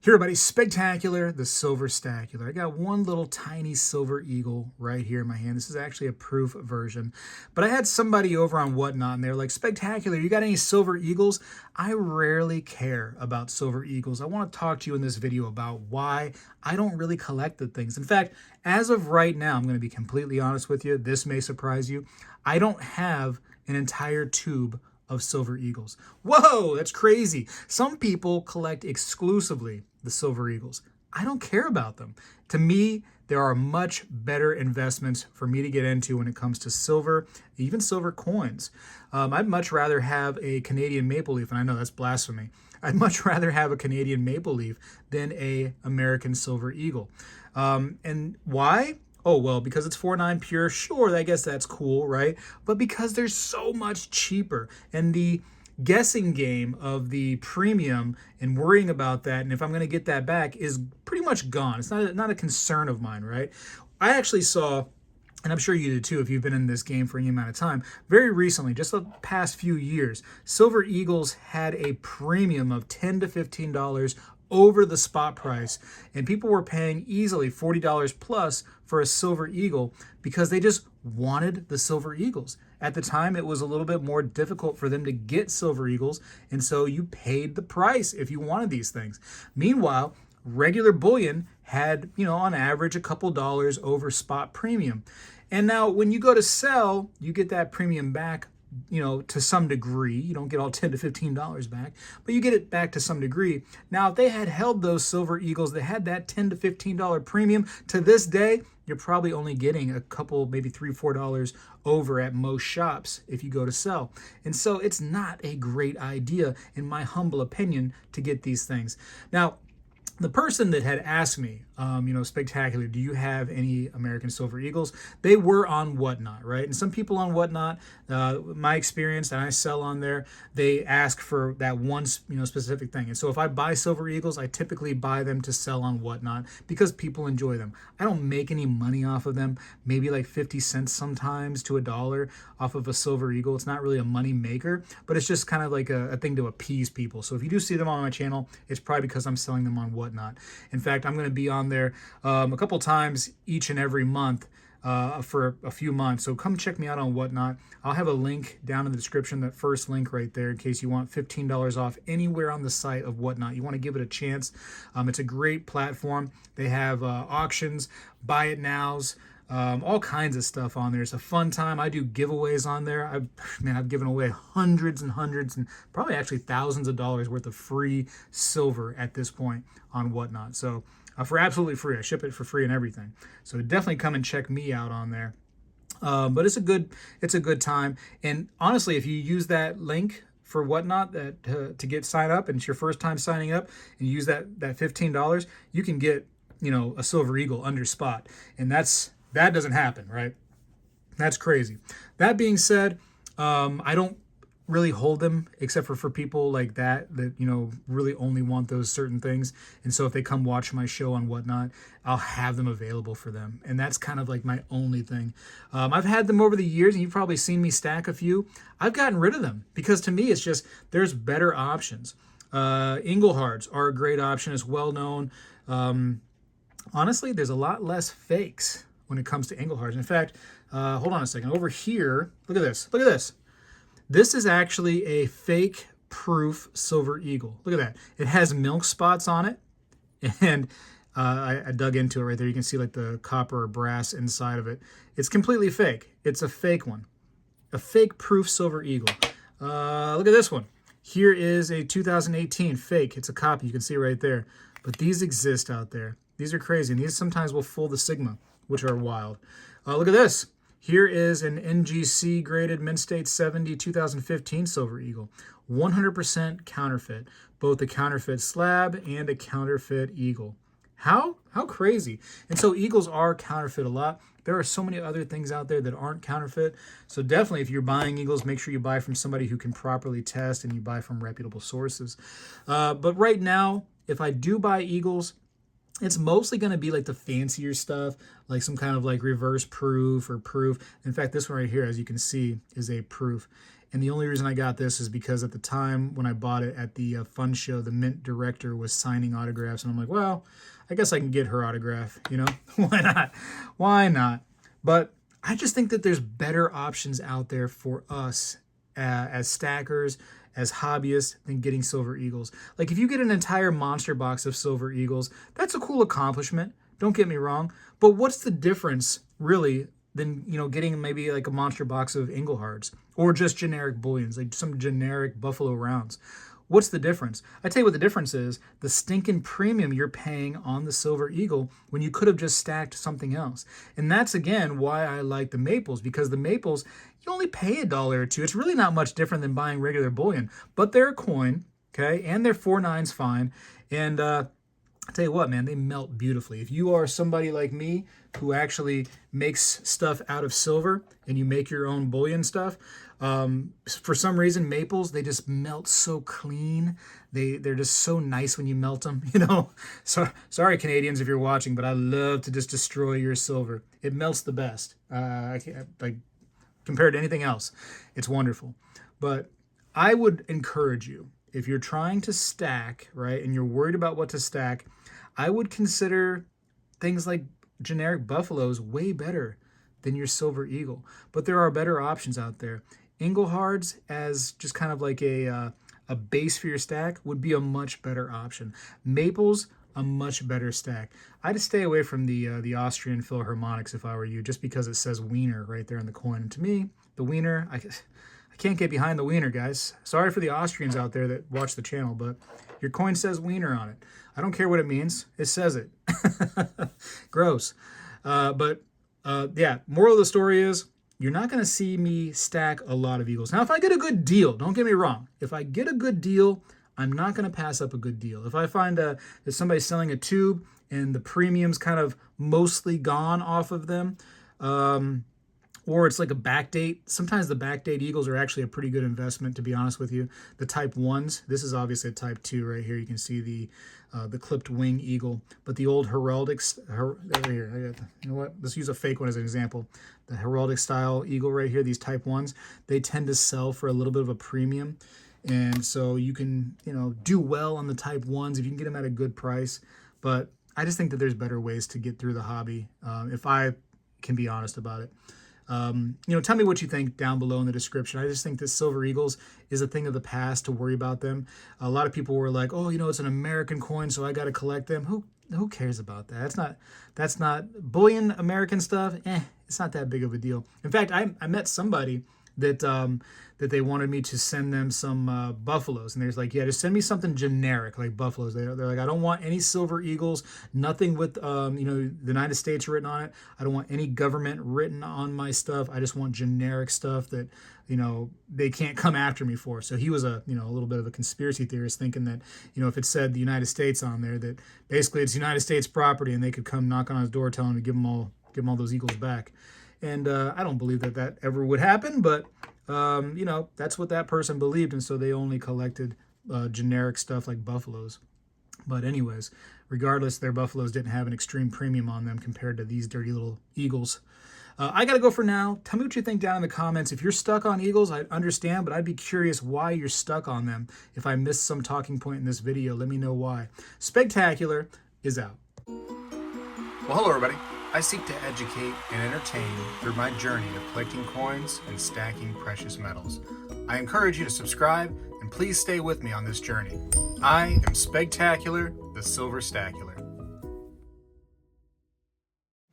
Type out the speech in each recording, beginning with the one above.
Here, everybody, Spectacular, the Silver Stacular. I got one little tiny silver eagle right here in my hand. This is actually a proof version. But I had somebody over on Whatnot, and they were like, Spectacular, you got any silver eagles? I rarely care about silver eagles. I want to talk to you in this video about why I don't really collect the things. In fact, as of right now, I'm going to be completely honest with you. This may surprise you. I don't have an entire tube of silver eagles. Whoa, that's crazy. Some people collect exclusively the silver eagles. I don't care about them. To me, there are much better investments for me to get into when it comes to silver, even silver coins. I'd much rather have a Canadian maple leaf, and I know that's blasphemy. I'd much rather have a Canadian maple leaf than a American silver eagle. And why? Oh, well, because it's 4.9 pure, sure, I guess that's cool, right? But because they're so much cheaper, and the guessing game of the premium and worrying about that, and if I'm going to get that back, is pretty much gone. It's not a concern of mine, right? I actually saw, and I'm sure you did too if you've been in this game for any amount of time, very recently, just the past few years, Silver Eagles had a premium of $10 to $15 over the spot price, and people were paying easily $40 plus for a silver eagle because they just wanted the silver eagles. At the time, it was a little bit more difficult for them to get silver eagles, and so you paid the price if you wanted these things. Meanwhile, regular bullion had, on average, a couple dollars over spot premium. And now when you go to sell, you get that premium back, to some degree. You don't get all $10 to $15 back, but you get it back to some degree. Now, if they had held those silver eagles that had that $10 to $15 premium, to this day, you're probably only getting a couple, maybe $3, $4 over at most shops if you go to sell. And so it's not a great idea, in my humble opinion, to get these things. Now, the person that had asked me, Spectacular, do you have any American Silver Eagles? They were on Whatnot, right? And some people on Whatnot, my experience, and I sell on there, they ask for that one, specific thing. And so if I buy Silver Eagles, I typically buy them to sell on Whatnot because people enjoy them. I don't make any money off of them, maybe like 50 cents sometimes to $1 off of a Silver Eagle. It's not really a money maker, but it's just kind of like a thing to appease people. So if you do see them on my channel, it's probably because I'm selling them on Whatnot. In fact, I'm going to be on there a couple times each and every month for a few months. So come check me out on Whatnot. I'll have a link down in the description, that first link right there, in case you want $15 off anywhere on the site of Whatnot. You want to give it a chance. It's a great platform. They have auctions, buy it nows, all kinds of stuff on there. It's a fun time. I do giveaways on there. I've given away hundreds and hundreds and probably actually thousands of dollars worth of free silver at this point on Whatnot. So for absolutely free. I ship it for free and everything. So definitely come and check me out on there. But it's a good time. And honestly, if you use that link for Whatnot to get signed up, and it's your first time signing up, and you use that $15, you can get a Silver Eagle under spot, and that doesn't happen, right? That's crazy. That being said, I don't really hold them except for people like that really only want those certain things. And so if they come watch my show on Whatnot, I'll have them available for them. And that's kind of like my only thing. I've had them over the years, and you've probably seen me stack a few. I've gotten rid of them because to me, it's just, there's better options. Inglehards are a great option. It's well known. Honestly, there's a lot less fakes when it comes to Inglehards. In fact, hold on a second. Over here, look at this. Look at this. This is actually a fake proof Silver Eagle. Look at that. It has milk spots on it. And I dug into it right there. You can see like the copper or brass inside of it. It's completely fake. It's a fake one. A fake proof Silver Eagle. Look at this one. Here is a 2018 fake. It's a copy. You can see right there. But these exist out there. These are crazy. And these sometimes will fool the Sigma, which are wild. Look at this. Here is an NGC graded Mint State 70 2015 Silver Eagle. 100% counterfeit. Both a counterfeit slab and a counterfeit eagle. How crazy. And so eagles are counterfeit a lot. There are so many other things out there that aren't counterfeit. So definitely, if you're buying eagles, make sure you buy from somebody who can properly test, and you buy from reputable sources. But right now, if I do buy eagles, it's mostly going to be like the fancier stuff, like some kind of like reverse proof or proof. In fact, this one right here, as you can see, is a proof. And the only reason I got this is because at the time when I bought it at the fun show, the mint director was signing autographs. And I'm like, well, I guess I can get her autograph, you know? Why not? Why not? But I just think that there's better options out there for us as stackers, as hobbyists, than getting Silver Eagles. Like if you get an entire monster box of Silver Eagles, that's a cool accomplishment. Don't get me wrong. But what's the difference really than, you know, getting maybe like a monster box of Englehards or just generic bullions, like some generic Buffalo rounds? What's the difference? I tell you what the difference is: the stinking premium you're paying on the Silver Eagle when you could have just stacked something else. And that's again why I like the Maples, because the Maples, you only pay $1 or $2. It's really not much different than buying regular bullion, but they're a coin, okay, and they're 4.9's fine. And I tell you what, man, they melt beautifully. If you are somebody like me who actually makes stuff out of silver and you make your own bullion stuff, for some reason, Maples, they just melt so clean. They're just so nice when you melt them, you know. So sorry, Canadians, if you're watching, but I love to just destroy your silver. It melts the best. I can't, like, compared to anything else, it's wonderful. But I would encourage you, if you're trying to stack, right, and you're worried about what to stack, I would consider things like generic Buffaloes way better than your Silver Eagle. But there are better options out there. Englehards as just kind of like a base for your stack would be a much better option. Maples, a much better stack. I'd stay away from the Austrian Philharmonics if I were you, just because it says Wiener right there on the coin. And to me, the Wiener, I can't get behind the Wiener, guys. Sorry for the Austrians out there that watch the channel, but your coin says Wiener on it. I don't care what it means. It says it. Gross. Yeah, moral of the story is you're not going to see me stack a lot of Eagles. Now, if I get a good deal, don't get me wrong. If I get a good deal, I'm not going to pass up a good deal. If I find that somebody's selling a tube and the premium's kind of mostly gone off of them, or it's like a backdate. Sometimes the backdate Eagles are actually a pretty good investment, to be honest with you. The Type 1s, this is obviously a Type 2 right here. You can see the clipped wing Eagle. But the old heraldics, you know what? Let's use a fake one as an example. The heraldic style Eagle right here, these Type 1s, they tend to sell for a little bit of a premium. And so you can, you know, do well on the Type 1s if you can get them at a good price. But I just think that there's better ways to get through the hobby, if I can be honest about it. You know, tell me what you think down below in the description. I just think that Silver Eagles is a thing of the past to worry about them. A lot of people were like, oh, you know, it's an American coin, so I got to collect them. Who cares about that? That's not bullion American stuff. It's not that big of a deal. In fact, I met somebody that they wanted me to send them some Buffaloes. And they're like, yeah, just send me something generic like Buffaloes. They're like, I don't want any Silver Eagles, nothing with, you know, the United States written on it. I don't want any government written on my stuff. I just want generic stuff that, you know, they can't come after me for. So he was a little bit of a conspiracy theorist, thinking that, you know, if it said the United States on there, that basically it's United States property and they could come knock on his door telling him to give them all those Eagles back. And I don't believe that ever would happen, but you know, that's what that person believed, and so they only collected generic stuff like Buffaloes. But anyways, regardless, their Buffaloes didn't have an extreme premium on them compared to these dirty little Eagles. I gotta go for now. Tell me what you think down in the comments. If you're stuck on Eagles, I understand, but I'd be curious why you're stuck on them. If I missed some talking point in this video, let me know why. Spegtacular is out. Well, hello everybody. I seek to educate and entertain through my journey of collecting coins and stacking precious metals. I encourage you to subscribe and please stay with me on this journey. I am Spegtacular, the Silver Stacular.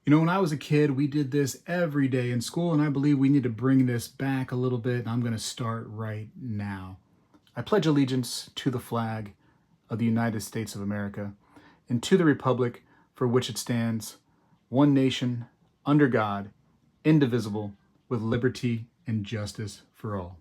You know, when I was a kid, we did this every day in school, and I believe we need to bring this back a little bit, and I'm going to start right now. I pledge allegiance to the flag of the United States of America and to the republic for which it stands, one nation, under God, indivisible, with liberty and justice for all.